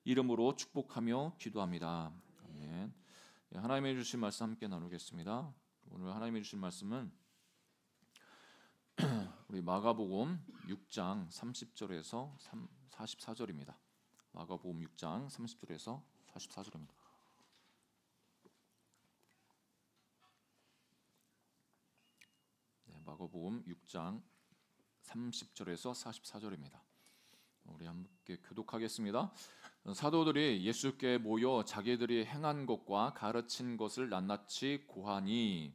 이름으로 축복하며 기도합니다. 아멘. 하나님의 주신 말씀 함께 나누겠습니다. 오늘 하나님의 주신 말씀은 우리 마가복음 6장 30절에서 44절입니다. 마가복음 6장 30절에서 44절입니다. 마가복음 6장 30절에서 44절입니다. 우리 함께 교독하겠습니다. 사도들이 예수께 모여 자기들이 행한 것과 가르친 것을 낱낱이 고하니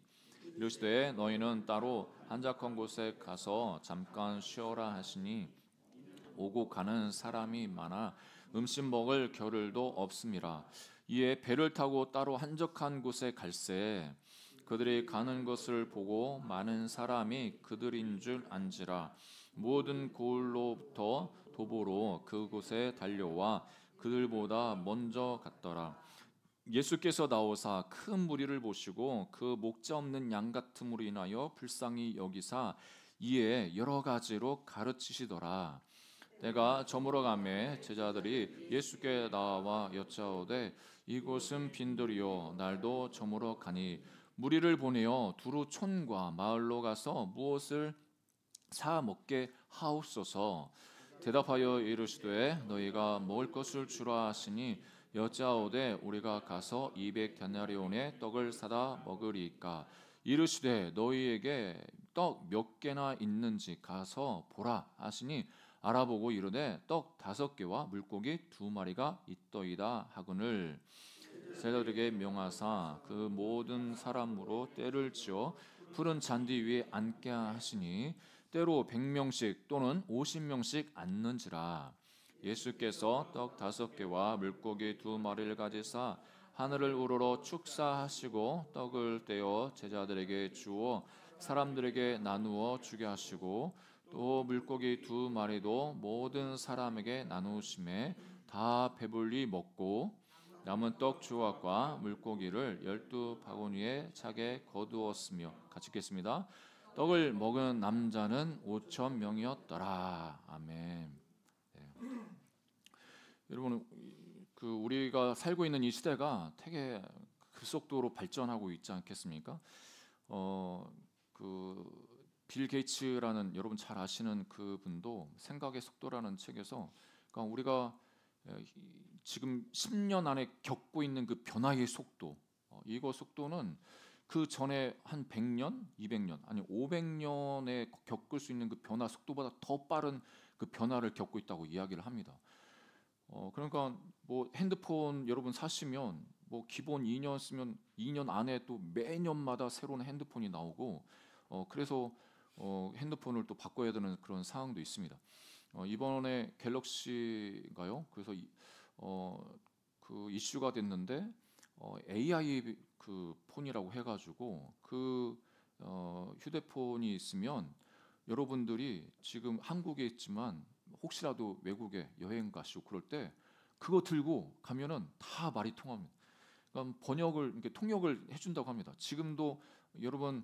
이르시되 너희는 따로 한적한 곳에 가서 잠깐 쉬어라 하시니 오고 가는 사람이 많아 음식 먹을 겨를도 없음이라. 이에 배를 타고 따로 한적한 곳에 갈새 그들이 가는 것을 보고 많은 사람이 그들인 줄 안지라. 모든 고을로부터 도보로 그곳에 달려와 그들보다 먼저 갔더라. 예수께서 나오사 큰 무리를 보시고 그 목자 없는 양 같음으로 인하여 불쌍히 여기사 이에 여러 가지로 가르치시더라. 때가 저물어 가매 제자들이 예수께 나와 여짜오되 이곳은 빈들이요 날도 저물어 가니 무리를 보내어 두루 촌과 마을로 가서 무엇을 사 먹게 하옵소서. 대답하여 이르시되 너희가 먹을 것을 주라 하시니 여짜오되 우리가 가서 200데나리온의 떡을 사다 먹으리이까. 이르시되 너희에게 떡 몇 개나 있는지 가서 보라 하시니 알아보고 이르되 떡 5개와 물고기 2마리가 있더이다 하거늘. 제자들에게 명하사 그 모든 사람으로 떼를 지어 푸른 잔디 위에 앉게 하시니 때로 100명씩 또는 50명씩 앉는지라. 예수께서 떡 5개와 물고기 2마리를 가지사 하늘을 우러러 축사하시고 떡을 떼어 제자들에게 주어 사람들에게 나누어 주게 하시고 또 물고기 2마리도 모든 사람에게 나누심에 다 배불리 먹고 남은 떡 조각과 물고기를 12바구니에 차게 거두었으며. 같이 읽겠습니다. 떡을 먹은 남자는 5,000명이었더라. 아멘. 네. 여러분, 우리가 살고 있는 이 시대가 되게 급속도로 발전하고 있지 않겠습니까? 빌 게이츠라는 여러분 잘 아시는 그분도 생각의 속도라는 책에서 그러니까 우리가 지금 10년 안에 겪고 있는 그 변화의 속도, 이거 속도는 그 전에 한 100년, 200년, 아니 500년에 겪을 수 있는 그 변화 속도보다 더 빠른 그 변화를 겪고 있다고 이야기를 합니다. 그러니까 뭐 핸드폰 여러분 사시면 뭐 기본 2년 쓰면 2년 안에 또 매년마다 새로운 핸드폰이 나오고 그래서 핸드폰을 또 바꿔야 되는 그런 상황도 있습니다. 이번에 갤럭시인가요? 그래서 그 이슈가 됐는데 AI 그 폰이라고 해가지고 그 휴대폰이 있으면 여러분들이 지금 한국에 있지만 혹시라도 외국에 여행 가시고 그럴 때 그거 들고 가면은 다 말이 통합니다. 그러니까 번역을 이렇게 통역을 해준다고 합니다. 지금도 여러분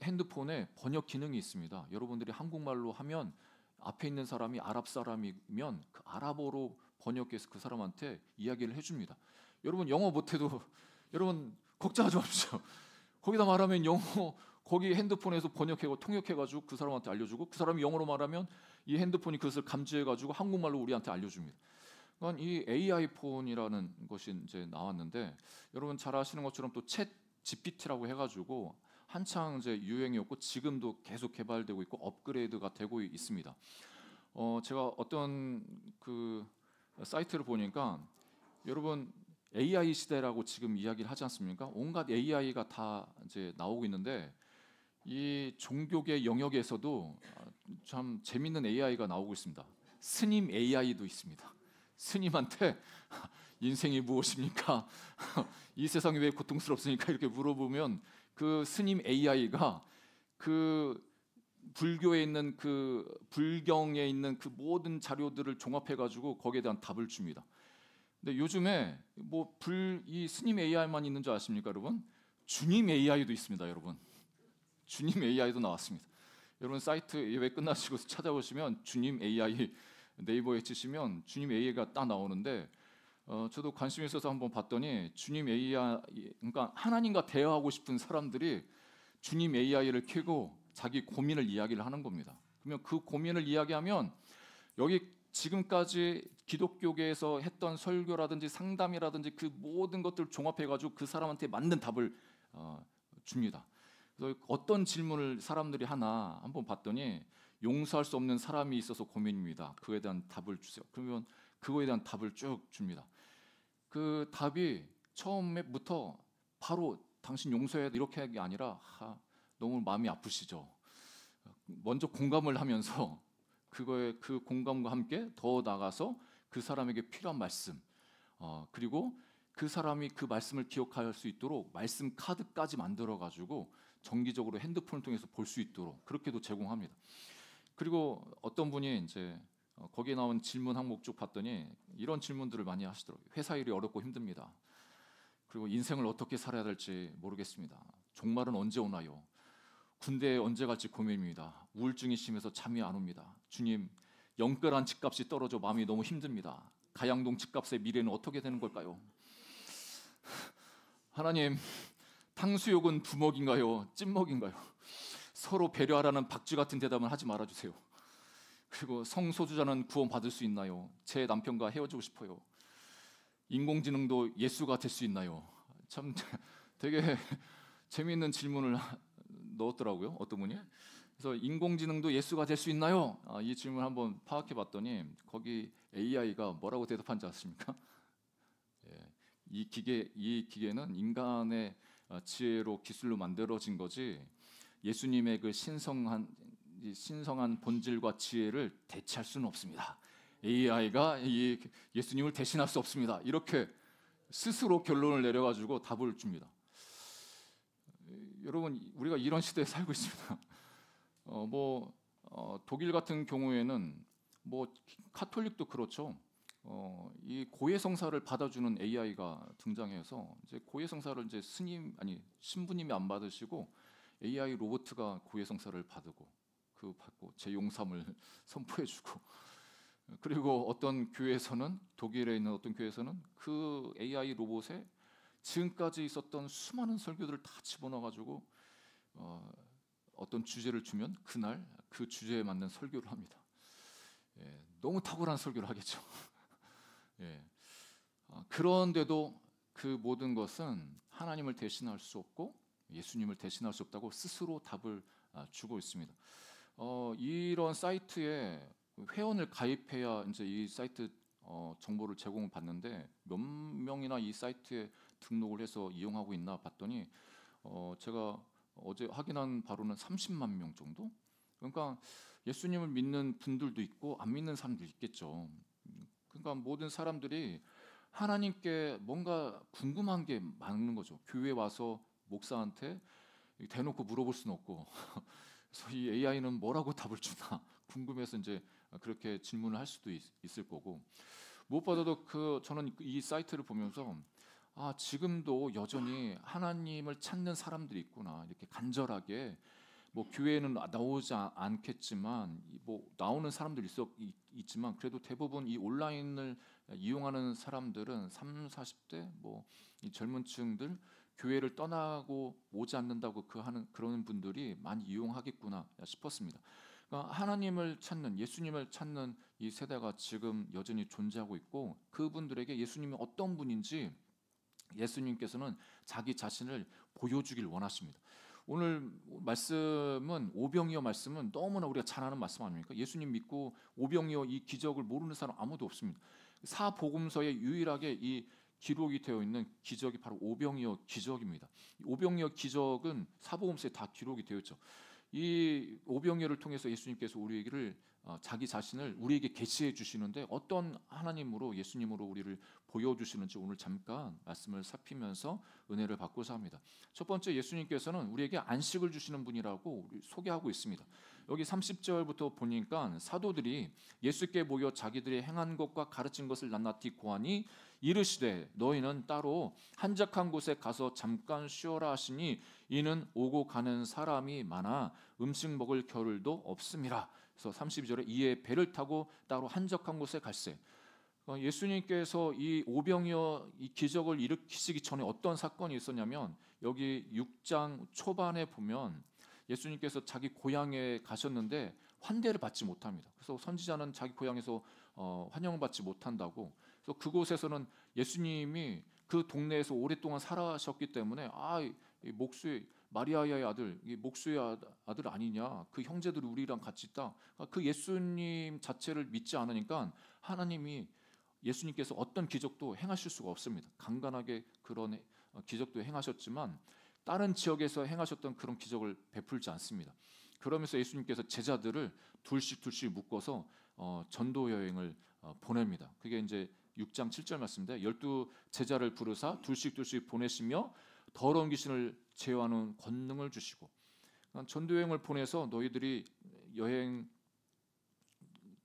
핸드폰에 번역 기능이 있습니다. 여러분들이 한국말로 하면 앞에 있는 사람이 아랍 사람이면 그 아랍어로 번역해서 그 사람한테 이야기를 해줍니다. 여러분 영어 못해도 여러분 걱정하지 마십시오. 거기다 말하면 영어 거기 핸드폰에서 번역하고 통역해가지고 그 사람한테 알려주고 그 사람이 영어로 말하면 이 핸드폰이 그것을 감지해가지고 한국말로 우리한테 알려줍니다. 그러니까 이 AI 폰이라는 것이 이제 나왔는데 여러분 잘 아시는 것처럼 또 챗 GPT라고 해가지고 한창 이제 유행이었고 지금도 계속 개발되고 있고 업그레이드가 되고 있습니다. 제가 어떤 그 사이트를 보니까 여러분 AI 시대라고 지금 이야기를 하지 않습니까? 온갖 AI가 다 이제 나오고 있는데 이 종교계 영역에서도 참 재밌는 AI가 나오고 있습니다. 스님 AI도 있습니다. 스님한테 인생이 무엇입니까? 이 세상이 왜 고통스럽습니까? 이렇게 물어보면 그 스님 AI가 그 불교에 있는 그 불경에 있는 그 모든 자료들을 종합해 가지고 거기에 대한 답을 줍니다. 근데 요즘에 이 스님 AI만 있는 줄 아십니까, 여러분? 주님 AI도 있습니다, 여러분. 주님 AI도 나왔습니다. 여러분 사이트 예배 끝나시고 찾아보시면 주님 AI 네이버에 치시면 주님 AI가 딱 나오는데 저도 관심 있어서 한번 봤더니 주님 AI, 그러니까 하나님과 대화하고 싶은 사람들이 주님 AI를 켜고 자기 고민을 이야기를 하는 겁니다. 그러면 그 고민을 이야기하면 여기 지금까지 기독교계에서 했던 설교라든지 상담이라든지 그 모든 것들을 종합해가지고 그 사람한테 맞는 답을 줍니다. 그래서 어떤 질문을 사람들이 하나 한번 봤더니 용서할 수 없는 사람이 있어서 고민입니다. 그에 대한 답을 주세요. 그러면 그거에 대한 답을 쭉 줍니다. 그 답이 처음부터 바로 당신 용서해야 돼 이렇게 하는 게 아니라 너무 마음이 아프시죠. 먼저 공감을 하면서 그거에 그 공감과 함께 더 나가서 그 사람에게 필요한 말씀 그리고 그 사람이 그 말씀을 기억할 수 있도록 말씀 카드까지 만들어 가지고 정기적으로 핸드폰을 통해서 볼 수 있도록 그렇게도 제공합니다. 그리고 어떤 분이 이제 거기에 나온 질문 항목 쭉 봤더니 이런 질문들을 많이 하시더라고요. 회사 일이 어렵고 힘듭니다. 그리고 인생을 어떻게 살아야 될지 모르겠습니다. 종말은 언제 오나요? 군대에 언제 갈지 고민입니다. 우울증이 심해서 잠이 안 옵니다. 주님, 영끌한 집값이 떨어져 마음이 너무 힘듭니다. 가양동 집값의 미래는 어떻게 되는 걸까요? 하나님, 탕수육은 부먹인가요? 찐먹인가요? 서로 배려하라는 박쥐 같은 대답을 하지 말아주세요. 그리고 성소수자는 구원받을 수 있나요? 제 남편과 헤어지고 싶어요. 인공지능도 예수가 될 수 있나요? 참 되게 재미있는 질문을 넣었더라고요. 어떤 분이. 그래서 인공지능도 예수가 될 수 있나요? 이 질문을 한번 파악해 봤더니 거기 AI가 뭐라고 대답한지 아십니까? 이 기계는 인간의 지혜로 기술로 만들어진 거지 예수님의 그 신성한 본질과 지혜를 대체할 수는 없습니다. AI가 이 예수님을 대신할 수 없습니다. 이렇게 스스로 결론을 내려가지고 답을 줍니다. 여러분, 우리가 이런 시대에 살고 있습니다. 독일 같은 경우에는 카톨릭도 그렇죠. 이 고해성사를 받아주는 AI가 등장해서 이제 고해성사를 이제 신부님이 안 받으시고 AI 로봇가 고해성사를 받고 제 용삼을 선포해주고 그리고 어떤 교회에서는 독일에 있는 어떤 교회에서는 그 AI 로봇에 지금까지 있었던 수많은 설교들을 다 집어넣어가지고 어떤 주제를 주면 그날 그 주제에 맞는 설교를 합니다. 너무 탁월한 설교를 하겠죠. 그런데도 그 모든 것은 하나님을 대신할 수 없고 예수님을 대신할 수 없다고 스스로 답을 주고 있습니다. 이런 사이트에 회원을 가입해야 이제 이 사이트 정보를 제공을 받는데 몇 명이나 이 사이트에 등록을 해서 이용하고 있나 봤더니 제가 어제 확인한 바로는 30만 명 정도. 그러니까 예수님을 믿는 분들도 있고 안 믿는 사람도 있겠죠. 그러니까 모든 사람들이 하나님께 뭔가 궁금한 게 많은 거죠. 교회 와서 목사한테 대놓고 물어볼 수는 없고 그래서 이 AI는 뭐라고 답을 주나 궁금해서 이제 그렇게 질문을 할 수도 있을 거고 무엇보다도 저는 이 사이트를 보면서 지금도 여전히 하나님을 찾는 사람들이 있구나 이렇게 간절하게 교회에는 나오지 않겠지만 나오는 사람들 있지만 그래도 대부분 이 온라인을 이용하는 사람들은 30, 40대 이 젊은층들 교회를 떠나고 오지 않는다고 그런 분들이 많이 이용하겠구나 싶었습니다. 그러니까 하나님을 찾는 예수님을 찾는 이 세대가 지금 여전히 존재하고 있고 그분들에게 예수님이 어떤 분인지 예수님께서는 자기 자신을 보여주길 원하십니다. 오늘 말씀은 오병이어 말씀은 너무나 우리가 잘 아는 말씀 아닙니까? 예수님 믿고 오병이어 이 기적을 모르는 사람 아무도 없습니다. 사복음서에 유일하게 이 기록이 되어 있는 기적이 바로 오병이어 기적입니다. 오병이어 기적은 사복음서에 다 기록이 되어 있죠. 이 오병이어를 통해서 예수님께서 우리에게 자기 자신을 우리에게 계시해 주시는데 어떤 하나님으로 예수님으로 우리를 보여주시는지 오늘 잠깐 말씀을 살피면서 은혜를 받고자 합니다. 첫 번째 예수님께서는 우리에게 안식을 주시는 분이라고 소개하고 있습니다. 여기 30절부터 보니까 사도들이 예수께 모여 자기들이 행한 것과 가르친 것을 낱낱이 고하니 이르시되 너희는 따로 한적한 곳에 가서 잠깐 쉬어라 하시니 이는 오고 가는 사람이 많아 음식 먹을 겨를도 없음이라. 그래서 32절에 이에 배를 타고 따로 한적한 곳에 갈새. 예수님께서 이 오병이어 이 기적을 일으키시기 전에 어떤 사건이 있었냐면 여기 6장 초반에 보면 예수님께서 자기 고향에 가셨는데 환대를 받지 못합니다. 그래서 선지자는 자기 고향에서 환영받지 못한다고. 그래서 그곳에서는 예수님이 그 동네에서 오랫동안 살아셨기 때문에 이 목수의 마리아의 아들, 이 목수의 아들 아니냐? 그 형제들이 우리랑 같이 있다. 그 예수님 자체를 믿지 않으니까 하나님이 예수님께서 어떤 기적도 행하실 수가 없습니다. 간간하게 그런 기적도 행하셨지만 다른 지역에서 행하셨던 그런 기적을 베풀지 않습니다. 그러면서 예수님께서 제자들을 둘씩 묶어서 전도 여행을 보냅니다. 그게 이제 6장 7절 말씀인데 12 제자를 부르사 둘씩 보내시며 더러운 귀신을 제어하는 권능을 주시고 전도 여행을 보내서 너희들이 여행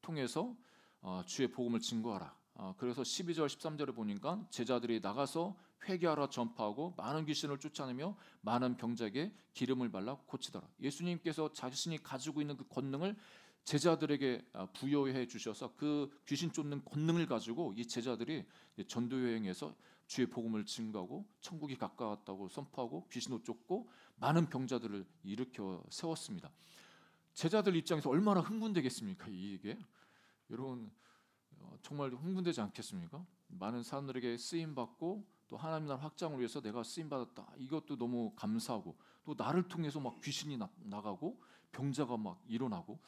통해서 주의 복음을 증거하라. 그래서 12절 13절에 보니까 제자들이 나가서 회개하라 전파하고 많은 귀신을 쫓아내며 많은 병자에게 기름을 발라 고치더라. 예수님께서 자신이 가지고 있는 그 권능을 제자들에게 부여해 주셔서 그 귀신 쫓는 권능을 가지고 이 제자들이 전도 여행에서 주의 복음을 증거하고 천국이 가까웠다고 선포하고 귀신도 쫓고 많은 병자들을 일으켜 세웠습니다. 제자들 입장에서 얼마나 흥분되겠습니까? 이게 여러분 정말 흥분되지 않겠습니까? 많은 사람들에게 쓰임 받고 또 하나님 나라 확장을 위해서 내가 쓰임 받았다. 이것도 너무 감사하고 또 나를 통해서 막 귀신이 나가고 병자가 막 일어나고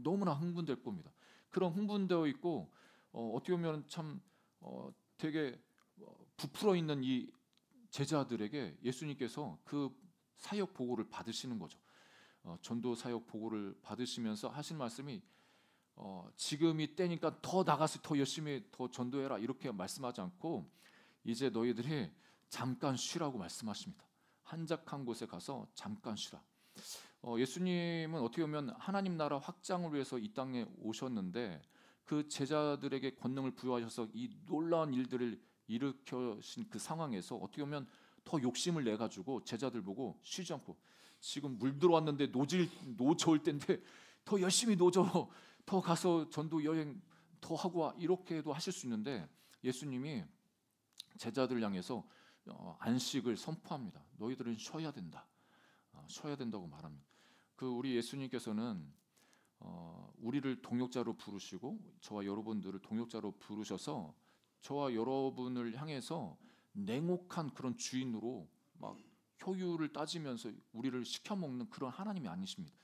너무나 흥분될 겁니다. 그런 흥분되어 있고 어떻게 보면 참 되게 부풀어 있는 이 제자들에게 예수님께서 그 사역 보고를 받으시는 거죠. 전도 사역 보고를 받으시면서 하신 말씀이 지금이 때니까 더 나가서 더 열심히 더 전도해라 이렇게 말씀하지 않고 이제 너희들이 잠깐 쉬라고 말씀하십니다. 한적한 곳에 가서 잠깐 쉬라. 예수님은 어떻게 보면 하나님 나라 확장을 위해서 이 땅에 오셨는데 그 제자들에게 권능을 부여하셔서 이 놀라운 일들을 일으켜신 그 상황에서 어떻게 보면 더 욕심을 내 가지고 제자들 보고 쉬지 않고 지금 물 들어왔는데 노저울 때인데 더 열심히 노저 더 가서 전도 여행 더 하고 와 이렇게도 하실 수 있는데 예수님이 제자들을 향해서 안식을 선포합니다. 너희들은 쉬어야 된다. 쉬어야 된다고 말합니다. 그 우리 예수님께서는 우리를 동역자로 부르시고 저와 여러분들을 동역자로 부르셔서 저와 여러분을 향해서 냉혹한 그런 주인으로 막 효율을 따지면서 우리를 시켜먹는 그런 하나님이 아니십니다.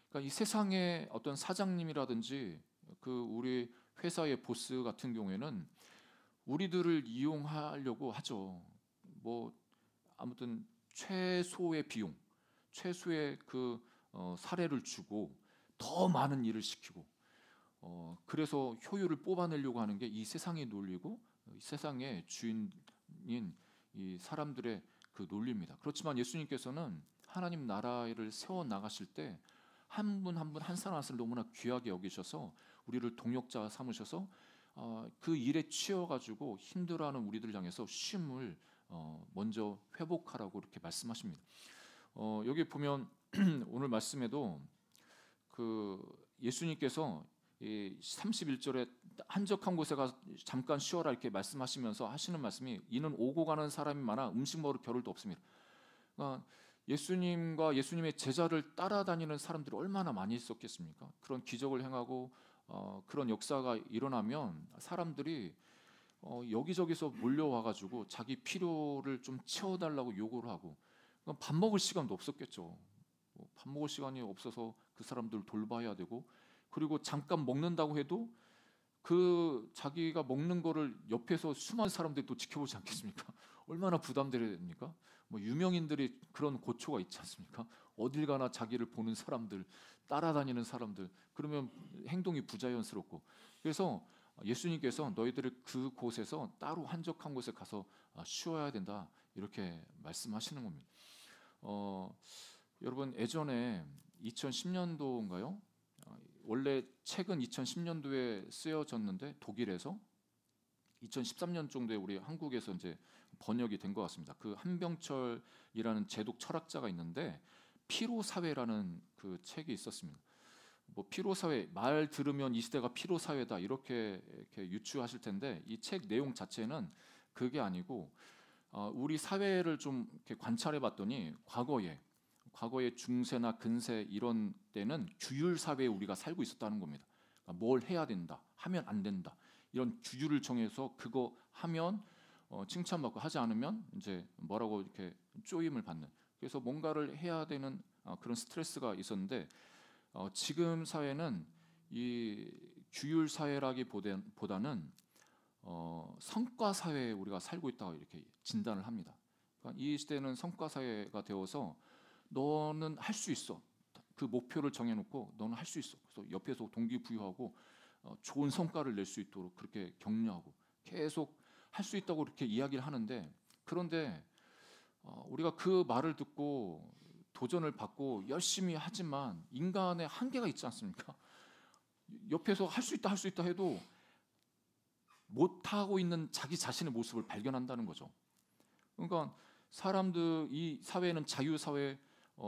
그러니까 이 세상의 어떤 사장님이라든지 그 우리 회사의 보스 같은 경우에는 우리들을 이용하려고 하죠. 뭐 아무튼 최소의 비용, 최소의 그 사례를 주고 더 많은 일을 시키고 그래서 효율을 뽑아내려고 하는 게 이 세상의 논리고 이 세상의 주인인 이 사람들의 그 논리입니다. 그렇지만 예수님께서는 하나님 나라를 세워 나가실 때 한 분 한 분 한 사람 한 사람 너무나 귀하게 여기셔서 우리를 동역자 삼으셔서 그 일에 치여가지고 힘들어하는 우리들 향해서 쉼을 먼저 회복하라고 이렇게 말씀하십니다. 여기 보면 오늘 말씀에도 그 예수님께서 이 31절에 한적한 곳에 가서 잠깐 쉬어라 이렇게 말씀하시면서 하시는 말씀이 이는 오고 가는 사람이 많아 음식 먹을 겨를도 없습니다. 그러니까 예수님과 예수님의 제자를 따라다니는 사람들이 얼마나 많이 있었겠습니까? 그런 기적을 행하고 그런 역사가 일어나면 사람들이 여기저기서 몰려와가지고 자기 필요를 좀 채워달라고 요구를 하고 밥 먹을 시간도 없었겠죠. 밥 먹을 시간이 없어서 그 사람들 돌봐야 되고 그리고 잠깐 먹는다고 해도 그 자기가 먹는 거를 옆에서 수많은 사람들이 또 지켜보지 않겠습니까? 얼마나 부담됩니까? 뭐 유명인들이 그런 고초가 있지 않습니까? 어딜 가나 자기를 보는 사람들, 따라다니는 사람들, 그러면 행동이 부자연스럽고 그래서 예수님께서 너희들을 그 곳에서 따로 한적한 곳에 가서 쉬어야 된다 이렇게 말씀하시는 겁니다. 여러분 예전에 2010년도인가요? 원래 책은 2010년도에 쓰여졌는데 독일에서 2013년 정도에 우리 한국에서 이제 번역이 된 것 같습니다. 그 한병철이라는 제독 철학자가 있는데 피로 사회라는 그 책이 있었습니다. 뭐 피로 사회, 말 들으면 이 시대가 피로 사회다 이렇게 유추하실 텐데 이 책 내용 자체는 그게 아니고 우리 사회를 좀 이렇게 관찰해 봤더니 과거에 중세나 근세 이런 때는 규율 사회에 우리가 살고 있었다는 겁니다. 그러니까 뭘 해야 된다, 하면 안 된다 이런 규율을 정해서 그거 하면 칭찬받고 하지 않으면 이제 뭐라고 이렇게 쪼임을 받는. 그래서 뭔가를 해야 되는 그런 스트레스가 있었는데 지금 사회는 이 규율 사회라기보다는 성과 사회에 우리가 살고 있다고 이렇게 진단을 합니다. 그러니까 이 시대는 성과 사회가 되어서 너는 할 수 있어. 그 목표를 정해놓고 너는 할 수 있어. 그래서 옆에서 동기부여하고 좋은 성과를 낼 수 있도록 그렇게 격려하고 계속 할 수 있다고 그렇게 이야기를 하는데 그런데 우리가 그 말을 듣고 도전을 받고 열심히 하지만 인간의 한계가 있지 않습니까? 옆에서 할 수 있다 해도 못하고 있는 자기 자신의 모습을 발견한다는 거죠. 그러니까 이 사회는 자유사회,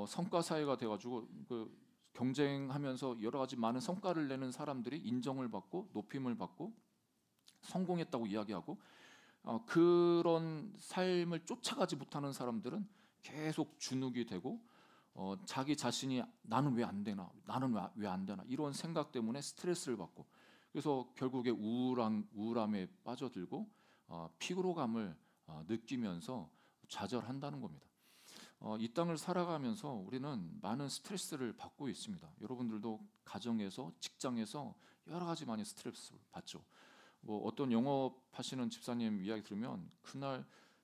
성과사회가 돼가지고 그 경쟁하면서 여러 가지 많은 성과를 내는 사람들이 인정을 받고 높임을 받고 성공했다고 이야기하고 그런 삶을 쫓아가지 못하는 사람들은 계속 주눅이 되고 자기 자신이 나는 왜 안 되나, 나는 왜 안 되나 이런 생각 때문에 스트레스를 받고 그래서 결국에 우울함에 빠져들고 피로감을 느끼면서 좌절한다는 겁니다. 이 땅을 살아가면서 우리는 많은 스트레스를 받고 있습니다. 여러분들도 가정에서, 직장에서 여러 가지 많이 스트레스를 받죠. 뭐 어떤 영업하시는 집사님 이야기 들으면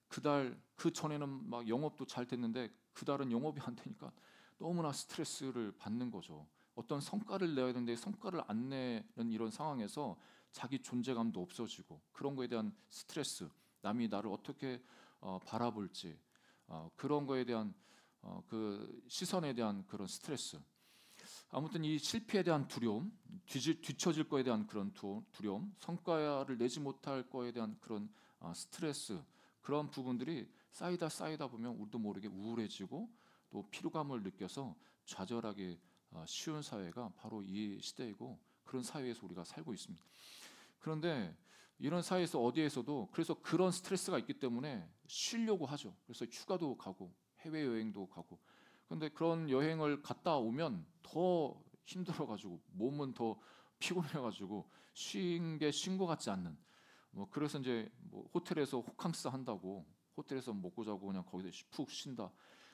그달 그 전에는 막 영업도 잘 됐는데 그달은 영업이 안 되니까 너무나 스트레스를 받는 거죠. 어떤 성과를 내야 되는데 성과를 안 내는 이런 상황에서 자기 존재감도 없어지고 그런 거에 대한 스트레스, 남이 나를 어떻게 바라볼지 그런 거에 대한 그 시선에 대한 그런 스트레스. 아무튼 이 실패에 대한 두려움, 뒤처질 거에 대한 그런 두려움, 성과를 내지 못할 거에 대한 그런 스트레스, 그런 부분들이 쌓이다 보면 우리도 모르게 우울해지고 또 피로감을 느껴서 좌절하기 쉬운 사회가 바로 이 시대이고 그런 사회에서 우리가 살고 있습니다. 그런데 이런 사회에서 어디에서도 그래서 그런 스트레스가 있기 때문에 쉬려고 하죠. 그래서 휴가도 가고 해외여행도 가고 근데 그런 여행을 갔다 오면 더 힘들어가지고 몸은 더 피곤해가지고 쉰 것 같지 않는 뭐 그래서 이제 뭐 호텔에서 호캉스 한다고 호텔에서 먹고 자고 그냥 거기서 푹 쉰다.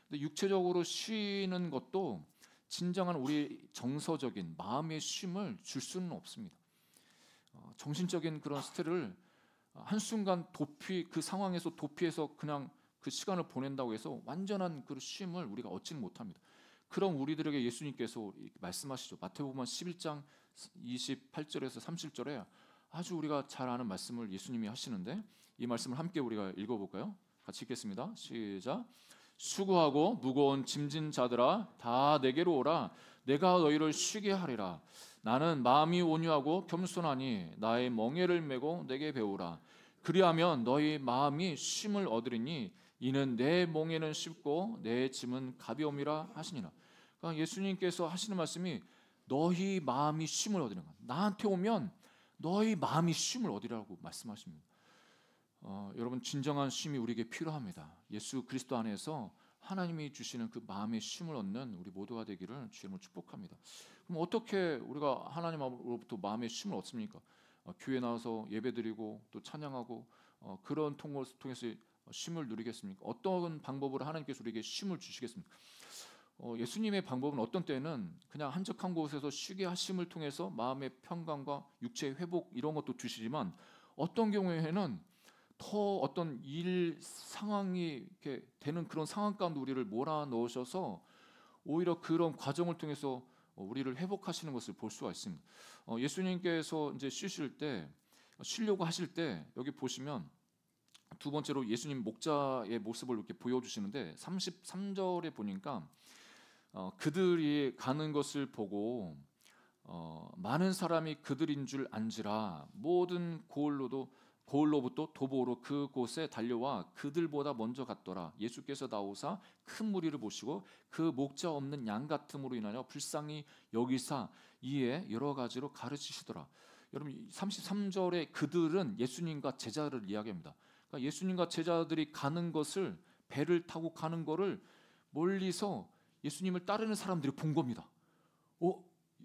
근데 육체적으로 쉬는 것도 진정한 우리 정서적인 마음의 쉼을 줄 수는 없습니다. 정신적인 그런 스트레스를 한순간 그 상황에서 도피해서 그냥 그 시간을 보낸다고 해서 완전한 그 쉼을 우리가 얻지는 못합니다. 그럼 우리들에게 예수님께서 말씀하시죠. 마태복음 11장 28절에서 30절에 아주 우리가 잘 아는 말씀을 예수님이 하시는데 이 말씀을 함께 우리가 읽어볼까요? 같이 읽겠습니다. 시작. 수고하고 무거운 짐진 자들아 다 내게로 오라. 내가 너희를 쉬게 하리라. 나는 마음이 온유하고 겸손하니 나의 멍에를 메고 내게 배우라. 그리하면 너희 마음이 쉼을 얻으리니 이는 내 멍에는 쉽고 내 짐은 가벼움이라 하시니라. 그러니까 예수님께서 하시는 말씀이 너희 마음이 쉼을 얻으리는 거야. 나한테 오면 너희 마음이 쉼을 얻으리라고 말씀하십니다. 여러분 진정한 쉼이 우리에게 필요합니다. 예수 그리스도 안에서 하나님이 주시는 그 마음의 쉼을 얻는 우리 모두가 되기를 주님을 축복합니다. 그럼 어떻게 우리가 하나님으로부터 마음의 쉼을 얻습니까? 교회 나와서 예배드리고 또 찬양하고 그런 통해서 쉼을 누리겠습니까? 어떤 방법으로 하나님께서 우리에게 쉼을 주시겠습니까? 예수님의 방법은 어떤 때는 그냥 한적한 곳에서 쉬게 하심을 통해서 마음의 평강과 육체의 회복 이런 것도 주시지만 어떤 경우에는 더 어떤 일 상황이 이렇게 되는 그런 상황 가운데 우리를 몰아넣으셔서 오히려 그런 과정을 통해서 우리를 회복하시는 것을 볼 수가 있습니다. 예수님께서 이제 쉬려고 하실 때 여기 보시면 두 번째로 예수님 목자의 모습을 이렇게 보여주시는데 33절에 보니까 그들이 가는 것을 보고 많은 사람이 그들인 줄 안지라 모든 고을로도 고을로부터 도보로 그곳에 달려와 그들보다 먼저 갔더라. 예수께서 나오사 큰 무리를 보시고 그 목자 없는 양 같음으로 인하여 불쌍히 여기사 이에 여러 가지로 가르치시더라. 여러분 33절에 그들은 예수님과 제자를 이야기합니다. 그러니까 예수님과 제자들이 가는 것을 배를 타고 가는 것을 멀리서 예수님을 따르는 사람들이 본 겁니다.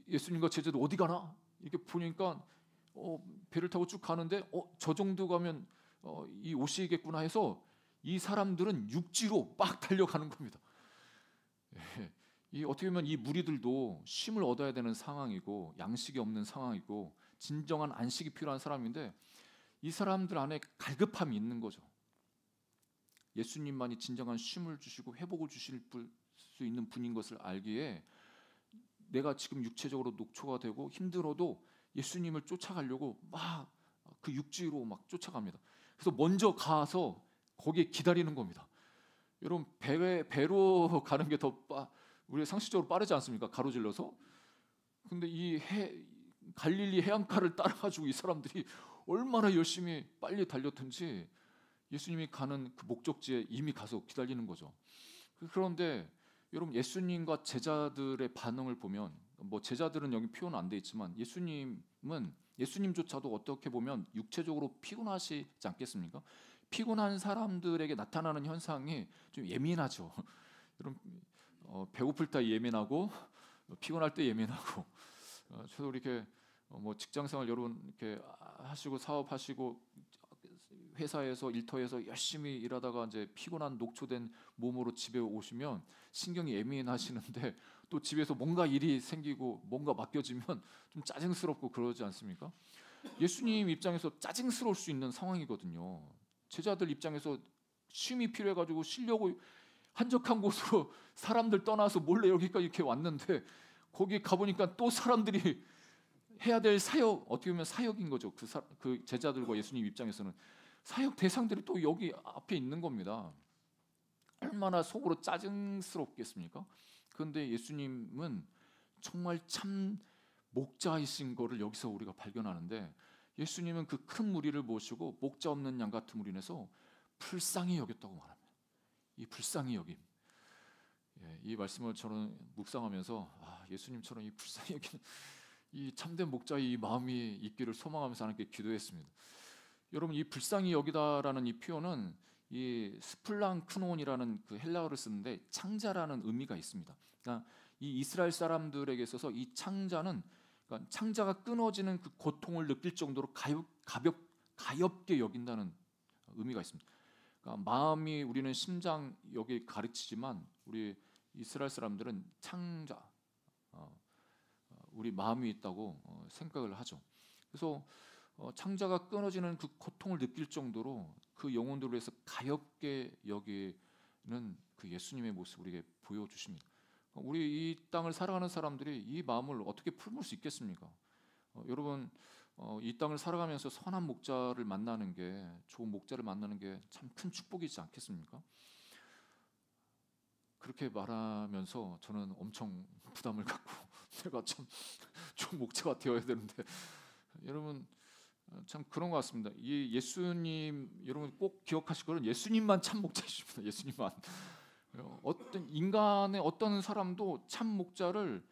예수님과 제자들 어디 가나? 이렇게 보니까 배를 타고 쭉 가는데 저 정도 가면 이 오시겠구나 해서 이 사람들은 육지로 막 달려가는 겁니다. 예. 이 어떻게 보면 이 무리들도 쉼을 얻어야 되는 상황이고 양식이 없는 상황이고 진정한 안식이 필요한 사람인데 이 사람들 안에 갈급함이 있는 거죠. 예수님만이 진정한 쉼을 주시고 회복을 주실 수 있는 분인 것을 알기에 내가 지금 육체적으로 녹초가 되고 힘들어도 예수님을 쫓아가려고 막 그 육지로 막 쫓아갑니다. 그래서 먼저 가서 거기에 기다리는 겁니다. 여러분 배로 가는 게 더 우리 상식적으로 빠르지 않습니까? 가로질러서. 근데 이 갈릴리 해안가를 따라가지고 이 사람들이 얼마나 열심히 빨리 달렸든지 예수님이 가는 그 목적지에 이미 가서 기다리는 거죠. 그런데 여러분 예수님과 제자들의 반응을 보면 뭐 제자들은 여기 표현 안 돼 있지만 예수님조차도 어떻게 보면 육체적으로 피곤하시지 않겠습니까? 피곤한 사람들에게 나타나는 현상이 좀 예민하죠. 여러분 배고플 때 예민하고 피곤할 때 예민하고 저도 이렇게 뭐 직장생활 여러분 이렇게 하시고 사업하시고 회사에서 일터에서 열심히 일하다가 이제 피곤한 녹초된 몸으로 집에 오시면 신경이 예민하시는데 또 집에서 뭔가 일이 생기고 뭔가 맡겨지면 좀 짜증스럽고 그러지 않습니까? 예수님 입장에서 짜증스러울 수 있는 상황이거든요. 제자들 입장에서 쉼이 필요해가지고 쉬려고 한적한 곳으로 사람들 떠나서 몰래 여기까지 이렇게 왔는데 거기 가보니까 또 사람들이 해야 될 사역, 어떻게 보면 사역인 거죠. 그 제자들과 예수님 입장에서는 사역 대상들이 또 여기 앞에 있는 겁니다. 얼마나 속으로 짜증스럽겠습니까? 그런데 예수님은 정말 참 목자이신 거를 여기서 우리가 발견하는데 예수님은 그 큰 무리를 모시고 목자 없는 양 같음으로 인해서 불쌍히 여겼다고 말합니다. 이 불쌍히 여김. 이 말씀을 저는 묵상하면서 예수님처럼 이 불쌍히 여기는 이 참된 목자의 이 마음이 있기를 소망하면서 하나님께 기도했습니다. 여러분 이 불쌍히 여기다라는 이 표현은 이 스플랑크논이라는 그 헬라어를 쓰는데 창자라는 의미가 있습니다. 그러니까 이 이스라엘 사람들에게 있어서 이 창자는 그러니까 창자가 끊어지는 그 고통을 느낄 정도로 가엽게 여긴다는 의미가 있습니다. 그러니까 마음이 우리는 심장 여기 가르치지만 우리 이스라엘 사람들은 창자 우리 마음이 있다고 생각을 하죠. 그래서 창자가 끊어지는 그 고통을 느낄 정도로 그 영혼들을 위해서 가엽게 여기는 그 예수님의 모습을 우리에게 보여주십니다. 우리 이 땅을 살아가는 사람들이 이 마음을 어떻게 품을 수 있겠습니까? 여러분 이 땅을 살아가면서 선한 목자를 만나는 게 좋은 목자를 만나는 게 참 큰 축복이지 않겠습니까? 그렇게 말하면서 저는 엄청 부담을 갖고 내가 참 좋은 목자가 되어야 되는데 여러분 참 그런 것 같습니다. 이 예수님 여러분 꼭 기억하실 거는 예수님만 참 목자이십니다. 예수님만. 어떤 인간의 어떤 사람도 참 목자를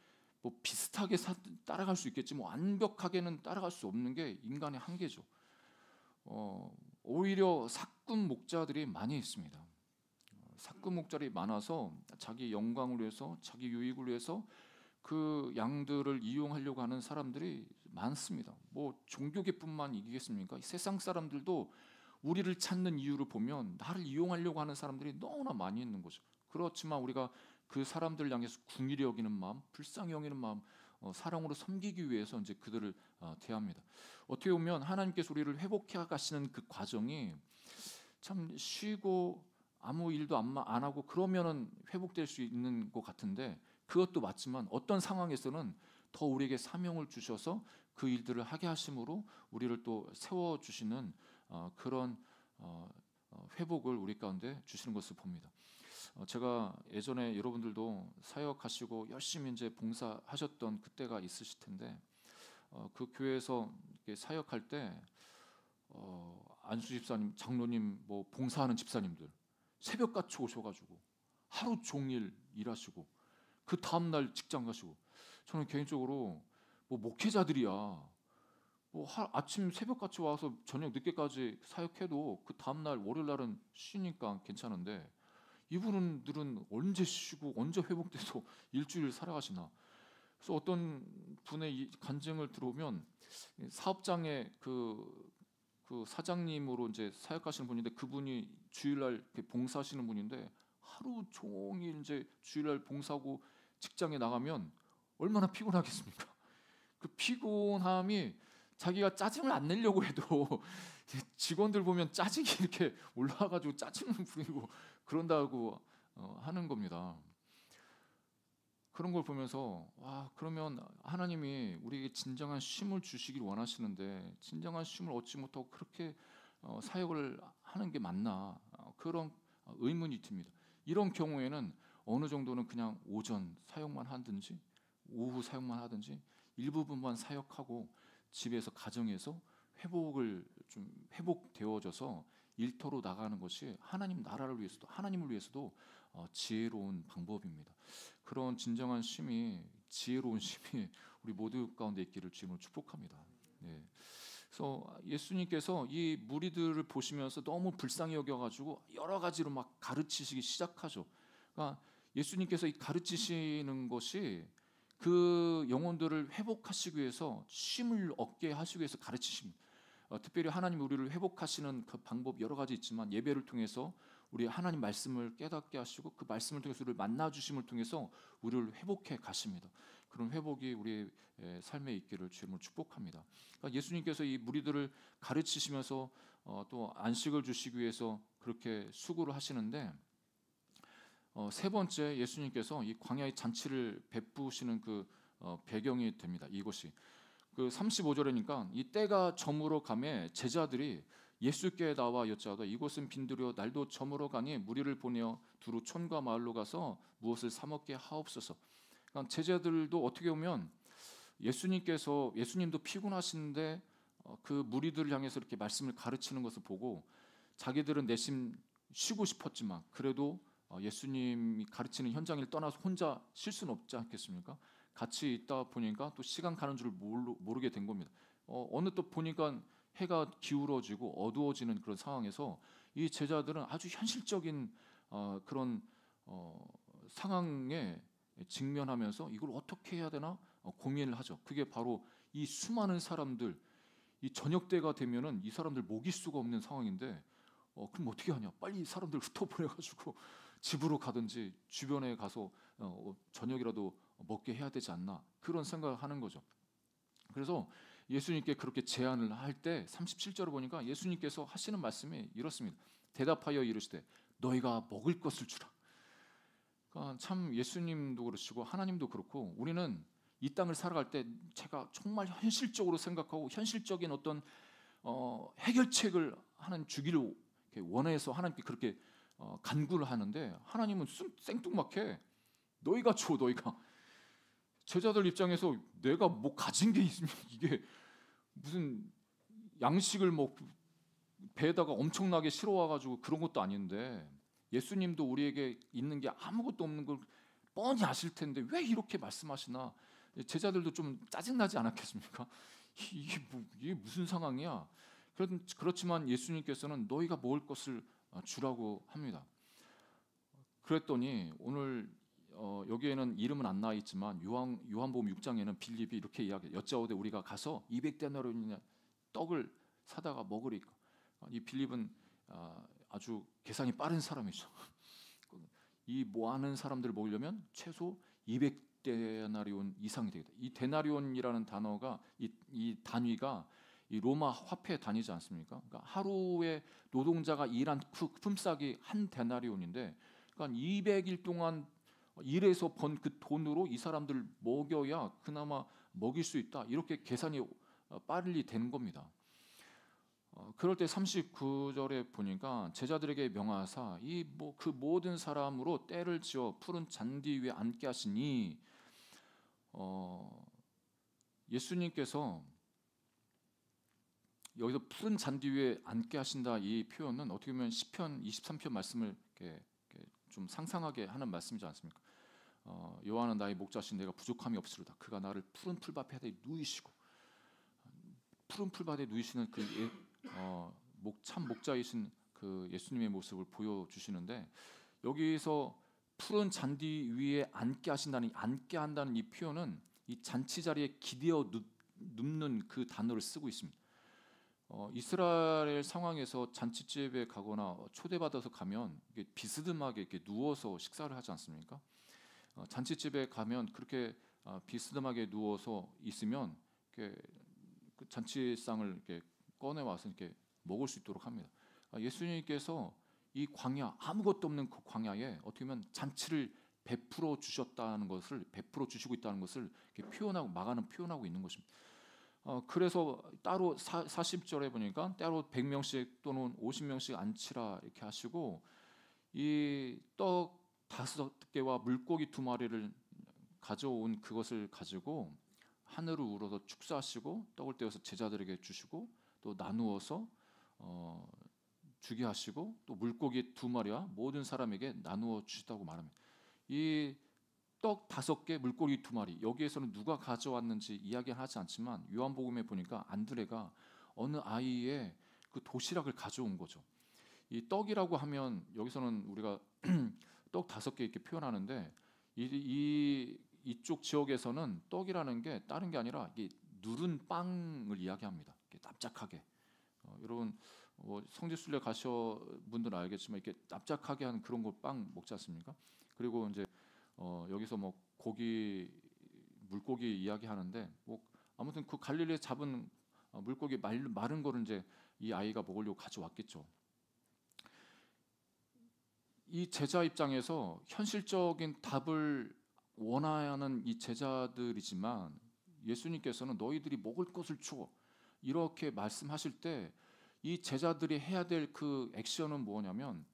뭐 비슷하게 따라갈 수 있겠지만 완벽하게는 따라갈 수 없는 게 인간의 한계죠. 오히려 사꾼 목자들이 많이 있습니다. 사꾼 목자들이 많아서 자기 영광을 위해서 자기 유익을 위해서 그 양들을 이용하려고 하는 사람들이 많습니다. 뭐 종교계뿐만 이기겠습니까? 세상 사람들도 우리를 찾는 이유를 보면 나를 이용하려고 하는 사람들이 너무나 많이 있는 거죠. 그렇지만 우리가 그 사람들을 향해서 궁일히 여기는 마음, 불쌍히 여기는 마음, 사랑으로 섬기기 위해서 이제 그들을 대합니다. 어떻게 보면 하나님께서 우리를 회복해 가시는 그 과정이 참 쉬고 아무 일도 안 하고 그러면은 회복될 수 있는 것 같은데 그것도 맞지만 어떤 상황에서는 더 우리에게 사명을 주셔서 그 일들을 하게 하심으로 우리를 또 세워 주시는 그런 회복을 우리 가운데 주시는 것을 봅니다. 제가 예전에 여러분들도 사역하시고 열심히 이제 봉사하셨던 그때가 있으실 텐데 그 교회에서 사역할 때 안수 집사님, 장로님, 뭐 봉사하는 집사님들 새벽같이 오셔가지고 하루 종일 일하시고 그 다음 날 직장 가시고, 저는 개인적으로 뭐 목회자들이야 뭐 아침 새벽같이 와서 저녁 늦게까지 사역해도 그 다음 날 월요일 날은 쉬니까 괜찮은데, 이분들은 언제 쉬고 언제 회복돼서 일주일 살아가시나. 그래서 어떤 분의 이 간증을 들어오면 사업장의 그 사장님으로 이제 사역하시는 분인데, 그분이 주일날 이렇게 봉사하시는 분인데 하루 종일 이제 주일날 봉사하고 직장에 나가면 얼마나 피곤하겠습니까? 그 피곤함이 자기가 짜증을 안 내려고 해도 직원들 보면 짜증이 이렇게 올라와가지고 짜증을 부리고 그런다고 하는 겁니다. 그런 걸 보면서 와, 그러면 하나님이 우리에게 진정한 쉼을 주시길 원하시는데 진정한 쉼을 얻지 못하고 그렇게 사역을 하는 게 맞나, 그런 의문이 듭니다. 이런 경우에는 어느 정도는 그냥 오전 사역만 하든지 오후 사역만 하든지 일부분만 사역하고 집에서 가정에서 회복되어져서 일터로 나가는 것이 하나님 나라를 위해서도 하나님을 위해서도 지혜로운 방법입니다. 그런 진정한 쉼이, 지혜로운 쉼이 우리 모두 가운데 있기를 주님으로 축복합니다. 네. 그래서 예수님께서 이 무리들을 보시면서 너무 불쌍히 여겨가지고 여러 가지로 막 가르치시기 시작하죠. 그러니까 예수님께서 이 가르치시는 것이 그 영혼들을 회복하시기 위해서, 쉼을 얻게 하시기 위해서 가르치십니다. 특별히 하나님 우리를 회복하시는 그 방법 여러 가지 있지만, 예배를 통해서 우리 하나님 말씀을 깨닫게 하시고 그 말씀을 통해서 우리를 만나 주심을 통해서 우리를 회복해 가십니다. 그런 회복이 우리의 삶에 있기를 주님을 축복합니다. 그러니까 예수님께서 이 무리들을 가르치시면서 또 안식을 주시기 위해서 그렇게 수고를 하시는데, 세 번째 예수님께서 이 광야의 잔치를 베푸시는 그 배경이 됩니다. 이것이 그 35절이니까 이 때가 저물어 가매 제자들이 예수께 나와 여짜오되 이곳은 빈들여 날도 저물어 가니 무리를 보내어 두루 촌과 마을로 가서 무엇을 사 먹게 하옵소서. 그러니까 제자들도 어떻게 보면 예수님도 피곤하신데 그 무리들을 향해서 이렇게 말씀을 가르치는 것을 보고 자기들은 내심 쉬고 싶었지만 그래도 예수님이 가르치는 현장을 떠나서 혼자 쉴 수는 없지 않겠습니까? 같이 있다 보니까 또 시간 가는 줄 모르게 된 겁니다. 어느 또 보니까 해가 기울어지고 어두워지는 그런 상황에서 이 제자들은 아주 현실적인 그런 상황에 직면하면서 이걸 어떻게 해야 되나 고민을 하죠. 그게 바로 이 수많은 사람들, 이 저녁 때가 되면은 이 사람들 먹일 수가 없는 상황인데 그럼 어떻게 하냐? 빨리 사람들 흩어보내가지고 집으로 가든지 주변에 가서 저녁이라도 먹게 해야 되지 않나, 그런 생각을 하는 거죠. 그래서 예수님께 그렇게 제안을 할 때 37절을 보니까 예수님께서 하시는 말씀이 이렇습니다. 대답하여 이르시되 너희가 먹을 것을 주라. 그러니까 참 예수님도 그러시고 하나님도 그렇고, 우리는 이 땅을 살아갈 때 제가 정말 현실적으로 생각하고 현실적인 어떤 해결책을 주기를 원해서 하나님께 그렇게 간구를 하는데, 하나님은 생뚱맞게 너희가 줘, 너희가. 제자들 입장에서 내가 뭐 가진 게 있으면 이게 무슨 양식을 배에다가 엄청나게 실어와가지고 그런 것도 아닌데, 예수님도 우리에게 있는 게 아무것도 없는 걸 뻔히 아실 텐데 왜 이렇게 말씀하시나. 제자들도 좀 짜증나지 않았겠습니까? 이게 무슨 상황이야. 그렇지만 예수님께서는 너희가 먹을 것을 주라고 합니다. 그랬더니 오늘 여기에는 이름은 안 나와 있지만 요한복음 6장에는 빌립이 이렇게 이야기해요. 여짜오되 우리가 가서 200데나리온이나 떡을 사다가 먹으리까. 이 빌립은 아주 계산이 빠른 사람이죠. 이 모아는 사람들을 먹으려면 최소 200데나리온 이상이 되겠다. 이 데나리온이라는 단어가 이 단위가 이 로마 화폐 단위지 않습니까? 그러니까 하루에 노동자가 일한 품삯이 한 데나리온인데, 그러니까 200일 동안 일해서 번 그 돈으로 이 사람들 먹여야 그나마 먹일 수 있다. 이렇게 계산이 빨리 되는 겁니다. 그럴 때 39절에 보니까 제자들에게 명하사 그 모든 사람으로 때를 지어 푸른 잔디 위에 앉게 하시니, 예수님께서 여기서 푸른 잔디 위에 앉게 하신다 이 표현은 어떻게 보면 시편 23편 말씀을 이렇게 좀 상상하게 하는 말씀이지 않습니까? 여호와는 나의 목자신 내가 부족함이 없으리로다. 그가 나를 푸른 풀밭에 누이시고 푸른 풀밭에 누이시는 그 참 목자이신 그 예수님의 모습을 보여주시는데 여기서 푸른 잔디 위에 앉게 하신다는 앉게 한다는 이 표현은 이 잔치 자리에 기대어 눕는 그 단어를 쓰고 있습니다. 이스라엘 상황에서 잔치집에 가거나 초대받아서 가면 이게 비스듬하게 이렇게 누워서 식사를 하지 않습니까? 잔치집에 가면 그렇게 비스듬하게 누워서 있으면 이렇게 그 잔치상을 이렇게 꺼내 와서 이렇게 먹을 수 있도록 합니다. 예수님께서 이 광야 아무것도 없는 그 광야에 어떻게 보면 잔치를 베풀어 주셨다는 것을 베풀어 주시고 있다는 것을 이렇게 표현하고 마가는 표현하고 있는 것입니다. 그래서 따로 40절에 보니까 따로 100명씩 또는 50명씩 앉히라 이렇게 하시고 이 떡 5개와 물고기 2마리를 가져온 그것을 가지고 하늘을 우러서 축사하시고 떡을 떼어서 제자들에게 주시고 또 나누어서 주게 하시고 또 물고기 2마리와 모든 사람에게 나누어 주시다고 말합니다. 이 떡 5개, 물고기 2마리 여기에서는 누가 가져왔는지 이야기는 하지 않지만 요한복음에 보니까 안드레가 어느 아이의 그 도시락을 가져온 거죠. 이 떡이라고 하면 여기서는 우리가 떡 5개 이렇게 표현하는데 이쪽 지역에서는 떡이라는 게 다른 게 아니라 이게 누른 빵을 이야기합니다. 이렇게 납작하게. 여러분 성지순례 가셔 분들은 알겠지만 이렇게 납작하게 한 그런 거 빵 먹지 않습니까? 그리고 이제 여기서 뭐 고기 물고기 이야기하는데 뭐 아무튼 그 갈릴리에 잡은 물고기 마른 거를 이제 이 아이가 먹으려고 가져왔겠죠. 이 제자 입장에서 현실적인 답을 원하는 이 제자들이지만 예수님께서는 너희들이 먹을 것을 줘 이렇게 말씀하실 때 이 제자들이 해야 될 그 액션은 뭐냐면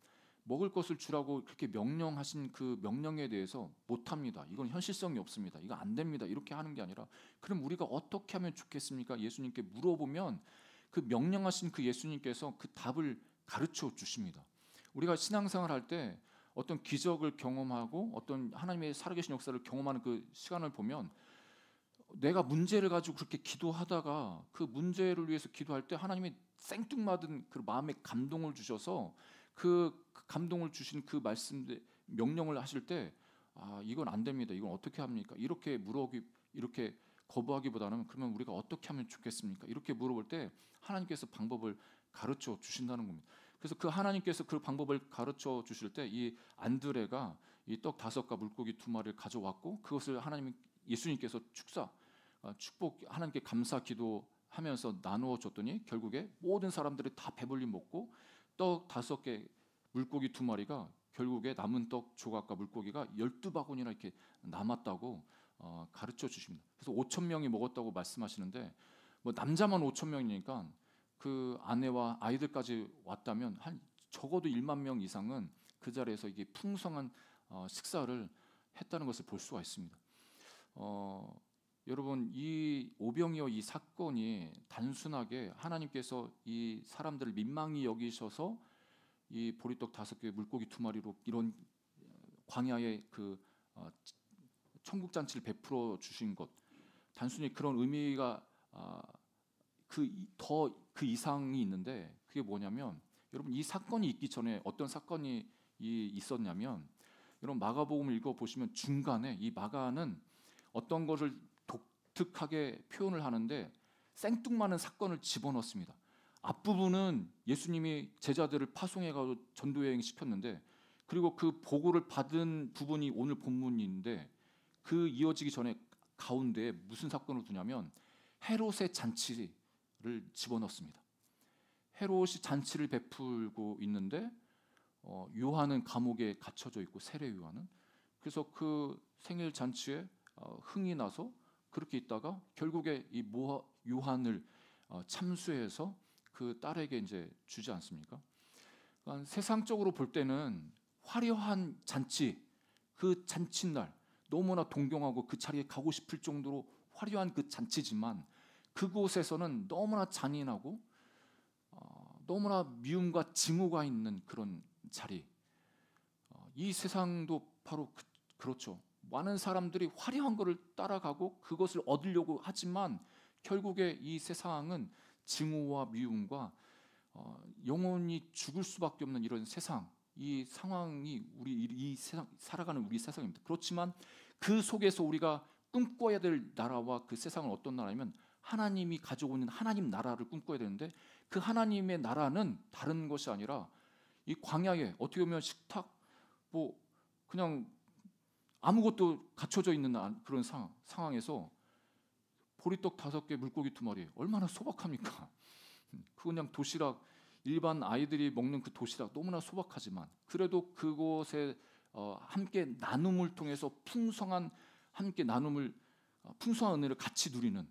먹을 것을 주라고 그렇게 명령하신 그 명령에 대해서 못합니다. 이건 현실성이 없습니다. 이거 안 됩니다. 이렇게 하는 게 아니라 그럼 우리가 어떻게 하면 좋겠습니까? 예수님께 물어보면 그 명령하신 그 예수님께서 그 답을 가르쳐 주십니다. 우리가 신앙생활 할 때 어떤 기적을 경험하고 어떤 하나님의 살아계신 역사를 경험하는 그 시간을 보면 내가 문제를 가지고 그렇게 기도하다가 그 문제를 위해서 기도할 때 하나님이 생뚱맞은 그 마음에 감동을 주셔서 그 감동을 주신 그 말씀 명령을 하실 때 이건 안 됩니다. 이건 어떻게 합니까? 이렇게 이렇게 거부하기보다는 그러면 우리가 어떻게 하면 좋겠습니까? 이렇게 물어볼 때 하나님께서 방법을 가르쳐 주신다는 겁니다. 그래서 그 하나님께서 그 방법을 가르쳐 주실 때 이 안드레가 이 떡 5과 물고기 2마리를 가져왔고 그것을 예수님께서 축복 하나님께 감사 기도하면서 나누어 줬더니 결국에 모든 사람들이 다 배불리 먹고 떡 5개 물고기 2마리가 결국에 남은 떡 조각과 물고기가 12바구니나 이렇게 남았다고 가르쳐 주십니다. 그래서 5천 명이 먹었다고 말씀하시는데 뭐 남자만 5천 명이니까 그 아내와 아이들까지 왔다면 한 적어도 1만 명 이상은 그 자리에서 이게 풍성한 식사를 했다는 것을 볼 수가 있습니다. 여러분 이 오병이어 이 사건이 단순하게 하나님께서 이 사람들을 민망히 여기셔서 이 보리떡 5개 물고기 2마리로 이런 광야의 그 천국 잔치를 베풀어 주신 것 단순히 그런 의미가 그 이상이 있는데 그게 뭐냐면 여러분 이 사건이 있기 전에 어떤 사건이 있었냐면 여러분 마가복음을 읽어 보시면 중간에 이 마가는 어떤 것을 독특하게 표현을 하는데 생뚱맞은 사건을 집어넣습니다. 앞부분은 예수님이 제자들을 파송해가지고 전도여행 시켰는데 그리고 그 보고를 받은 부분이 오늘 본문인데 그 이어지기 전에 가운데에 무슨 사건을 두냐면 헤롯의 잔치를 집어넣습니다. 헤롯이 잔치를 베풀고 있는데 요한은 감옥에 갇혀져 있고 세례 요한은 그래서 그 생일 잔치에 흥이 나서 그렇게 있다가 결국에 이 요한을 참수해서 그 딸에게 이제 주지 않습니까? 그러니까 세상적으로 볼 때는 화려한 잔치, 그 잔칫날 너무나 동경하고 그 자리에 가고 싶을 정도로 화려한 그 잔치지만 그곳에서는 너무나 잔인하고 너무나 미움과 증오가 있는 그런 자리. 이 세상도 바로 그렇죠. 많은 사람들이 화려한 것을 따라가고 그것을 얻으려고 하지만 결국에 이 세상은 증오와 미움과 영원히 죽을 수밖에 없는 이런 세상, 이 상황이 우리 이 세상 살아가는 우리 세상입니다. 그렇지만 그 속에서 우리가 꿈꿔야 될 나라와 그 세상은 어떤 나라냐면 하나님이 가지고 있는 하나님 나라를 꿈꿔야 되는데 그 하나님의 나라는 다른 것이 아니라 이 광야에 어떻게 보면 식탁 뭐 그냥 아무것도 갖춰져 있는 그런 상황에서 보리떡 5개 물고기 2마리 얼마나 소박합니까? 그 그냥 도시락 일반 아이들이 먹는 그 도시락 너무나 소박하지만 그래도 그곳에 함께 나눔을 통해서 풍성한 함께 나눔을 풍성한 은혜를 같이 누리는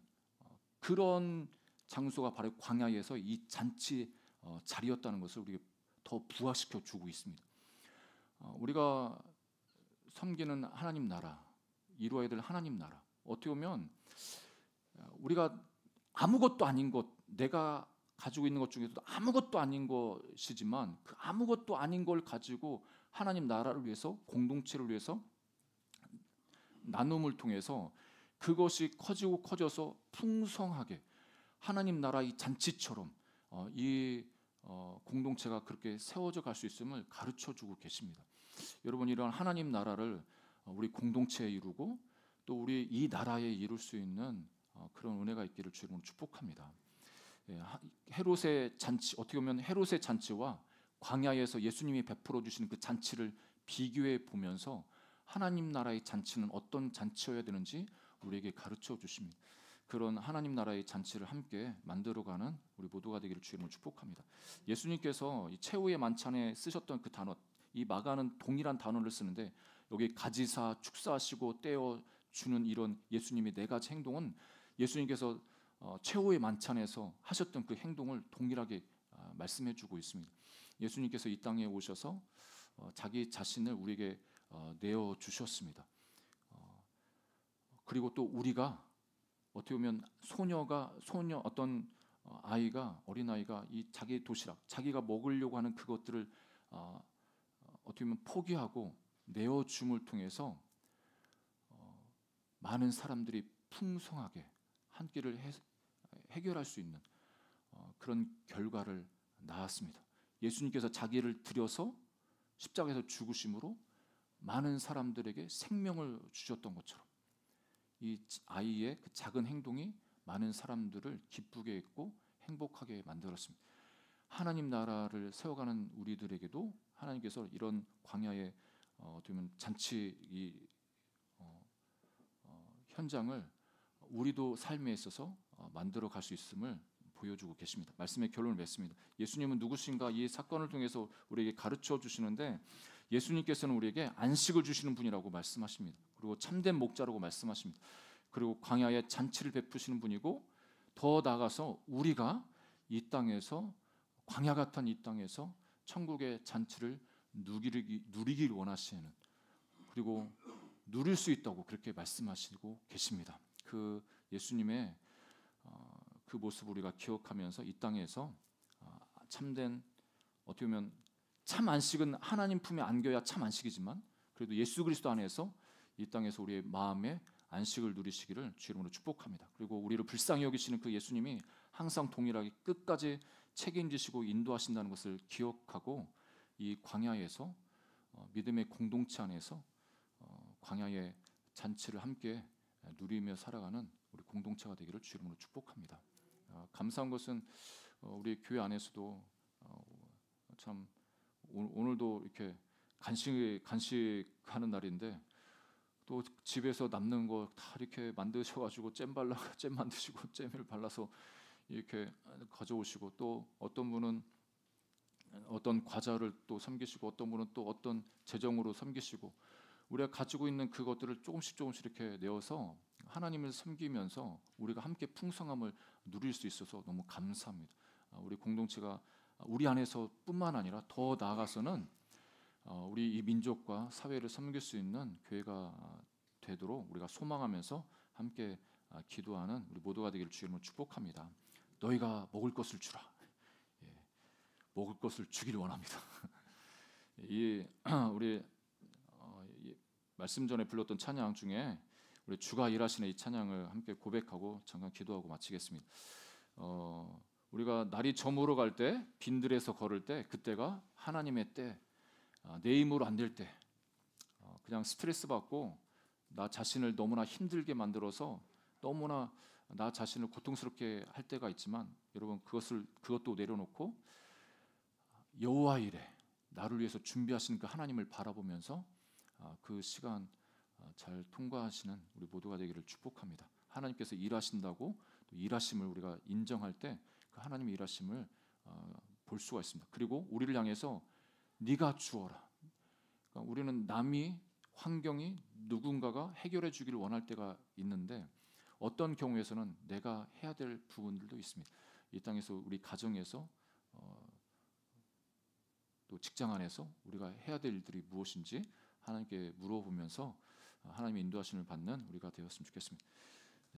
그런 장소가 바로 광야에서 이 잔치 자리였다는 것을 우리가 더 부각시켜 주고 있습니다. 우리가 섬기는 하나님 나라, 이루어야 될 하나님 나라. 어떻게 보면 우리가 아무것도 아닌 것, 내가 가지고 있는 것 중에서도 아무것도 아닌 것이지만 그 아무것도 아닌 걸 가지고 하나님 나라를 위해서 공동체를 위해서 나눔을 통해서 그것이 커지고 커져서 풍성하게 하나님 나라 이 잔치처럼 이 공동체가 그렇게 세워져 갈 수 있음을 가르쳐 주고 계십니다. 여러분 이런 하나님 나라를 우리 공동체에 이루고 또 우리 이 나라에 이룰 수 있는 그런 은혜가 있기를 주님으로 축복합니다. 헤롯의 잔치 어떻게 보면 헤롯의 잔치와 광야에서 예수님이 베풀어 주시는 그 잔치를 비교해 보면서 하나님 나라의 잔치는 어떤 잔치여야 되는지 우리에게 가르쳐 주십니다. 그런 하나님 나라의 잔치를 함께 만들어가는 우리 모두가 되기를 주님으로 축복합니다. 예수님께서 이 최후의 만찬에 쓰셨던 그 단어, 이 마가는 동일한 단어를 쓰는데 여기 가지사, 축사하시고 떼어 주는 이런 예수님의 4가지 행동은 예수님께서 최후의 만찬에서 하셨던 그 행동을 동일하게 말씀해주고 있습니다. 예수님께서 이 땅에 오셔서 자기 자신을 우리에게 내어 주셨습니다. 그리고 또 우리가 어떻게 보면 소녀 어떤 아이가 어린아이가 이 자기 도시락 자기가 먹으려고 하는 그것들을 어떻게 보면 포기하고 내어줌을 통해서 많은 사람들이 풍성하게 한 끼를 해결할 수 있는 그런 결과를 낳았습니다. 예수님께서 자기를 들여서 십자가에서 죽으심으로 많은 사람들에게 생명을 주셨던 것처럼 이 아이의 그 작은 행동이 많은 사람들을 기쁘게 했고 행복하게 만들었습니다. 하나님 나라를 세워가는 우리들에게도 하나님께서 이런 광야의 어떻게 보면 잔치 이 현장을 우리도 삶에 있어서 만들어 갈 수 있음을 보여주고 계십니다. 말씀의 결론을 맺습니다. 예수님은 누구신가 이 사건을 통해서 우리에게 가르쳐 주시는데 예수님께서는 우리에게 안식을 주시는 분이라고 말씀하십니다. 그리고 참된 목자라고 말씀하십니다. 그리고 광야에 잔치를 베푸시는 분이고 더 나아가서 우리가 이 땅에서 광야 같은 이 땅에서 천국의 잔치를 누리길 원하시는 그리고 누릴 수 있다고 그렇게 말씀하시고 계십니다. 그 예수님의 그 모습을 우리가 기억하면서 이 땅에서 참된 어떻게 보면 참 안식은 하나님 품에 안겨야 참 안식이지만 그래도 예수 그리스도 안에서 이 땅에서 우리의 마음에 안식을 누리시기를 주 이름으로 축복합니다. 그리고 우리를 불쌍히 여기시는 그 예수님이 항상 동일하게 끝까지 책임지시고 인도하신다는 것을 기억하고 이 광야에서 믿음의 공동체 안에서 광야의 잔치를 함께 누리며 살아가는 우리 공동체가 되기를 주 이름으로 축복합니다. 감사한 것은 우리 교회 안에서도 참 오늘도 이렇게 간식하는 날인데 또 집에서 남는 거 다 이렇게 만드셔가지고 잼 만드시고 잼을 발라서 이렇게 가져오시고 또 어떤 분은 어떤 과자를 또 섬기시고 어떤 분은 또 어떤 재정으로 섬기시고 우리가 가지고 있는 그것들을 조금씩 이렇게 내어서 하나님을 섬기면서 우리가 함께 풍성함을 누릴 수 있어서 너무 감사합니다. 우리 공동체가 우리 안에서뿐만 아니라 더 나아가서는 우리 이 민족과 사회를 섬길 수 있는 교회가 되도록 우리가 소망하면서 함께 기도하는 우리 모두가 되기를 주님으로 축복합니다. 너희가 먹을 것을 주라. 먹을 것을 주기를 원합니다. 이 우리 이 말씀 전에 불렀던 찬양 중에 우리 주가 일하시는 이 찬양을 함께 고백하고 잠깐 기도하고 마치겠습니다. 우리가 날이 저물어 갈 때, 빈들에서 걸을 때, 그때가 하나님의 때, 내 힘으로 안 될 때, 그냥 스트레스 받고 나 자신을 너무나 힘들게 만들어서 너무나 나 자신을 고통스럽게 할 때가 있지만, 여러분 그것도 내려놓고 여호와 일에 나를 위해서 준비하신 그 하나님을 바라보면서 그 시간 잘 통과하시는 우리 모두가 되기를 축복합니다. 하나님께서 일하신다고 또 일하심을 우리가 인정할 때 그 하나님의 일하심을 볼 수가 있습니다. 그리고 우리를 향해서 네가 주어라. 그러니까 우리는 남이 환경이 누군가가 해결해 주기를 원할 때가 있는데, 어떤 경우에서는 내가 해야 될 부분들도 있습니다. 이 땅에서 우리 가정에서 또 직장 안에서 우리가 해야 될 일들이 무엇인지 하나님께 물어보면서 하나님의 인도하심을 받는 우리가 되었으면 좋겠습니다.